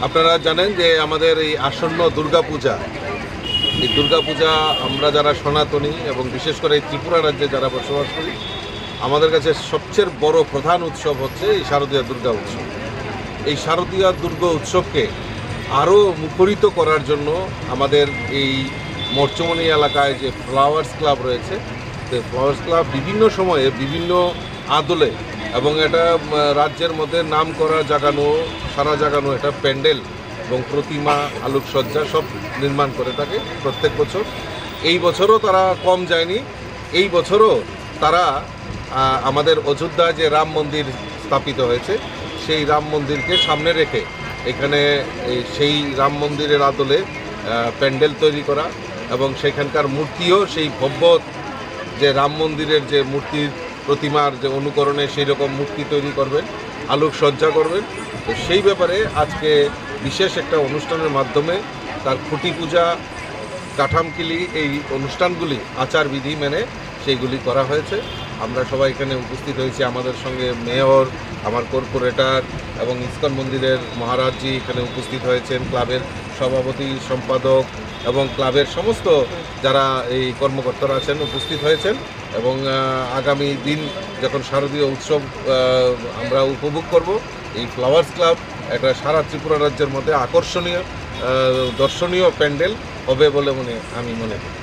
আপনারা জানেন যে আমাদের এই আসন্ন দুর্গাপূজা, এই দুর্গাপূজা আমরা যারা সনাতনী এবং বিশেষ করে এই ত্রিপুরা রাজ্যে যারা বসবাস করি, আমাদের কাছে সবচেয়ে বড় প্রধান উৎসব হচ্ছে এই শারদীয় দুর্গা উৎসব। এই শারদীয় দুর্গা উৎসবকে আরও মুখরিত করার জন্য আমাদের এই মরচমণি এলাকায় যে ফ্লাওয়ার্স ক্লাব রয়েছে, সেই ফ্লাওয়ার্স ক্লাব বিভিন্ন সময়ে বিভিন্ন আদলে এবং এটা রাজ্যের মধ্যে নাম করা জাগানো, সারা জাগানো এটা প্যান্ডেল এবং প্রতিমা, আলোকসজ্জা সব নির্মাণ করে থাকে প্রত্যেক বছর। এই বছরও তারা কম যায়নি। এই বছরও তারা আমাদের অযোধ্যায় যে রাম মন্দির স্থাপিত হয়েছে, সেই রাম মন্দিরকে সামনে রেখে এখানে সেই রাম মন্দিরের আদলে প্যান্ডেল তৈরি করা এবং সেখানকার মূর্তিও সেই ভব্য যে রাম মন্দিরের যে মূর্তির প্রতিমার যে অনুকরণে সেই রকম মূর্তি তৈরি করবেন, আলোকসজ্জা করবেন। তো সেই ব্যাপারে আজকে বিশেষ একটা অনুষ্ঠানের মাধ্যমে তার খুঁটি পূজা, কাঠামকিলি, এই অনুষ্ঠানগুলি আচারবিধি মেনে সেইগুলি করা হয়েছে। আমরা সবাই এখানে উপস্থিত হয়েছি। আমাদের সঙ্গে মেয়র, আমার কর্পোরেটর এবং ইস্কন মন্দিরের মহারাজজি এখানে উপস্থিত হয়েছেন, ক্লাবের সভাপতি, সম্পাদক এবং ক্লাবের সমস্ত যারা এই কর্মকর্তারা আছেন উপস্থিত হয়েছেন। এবং আগামী দিন যখন শারদীয় উৎসব আমরা উপভোগ করব, এই ফ্লাওয়ার্স ক্লাব একটা সারা ত্রিপুরা রাজ্যের মধ্যে আকর্ষণীয় দর্শনীয় প্যান্ডেল হবে বলে আমি মনে করি।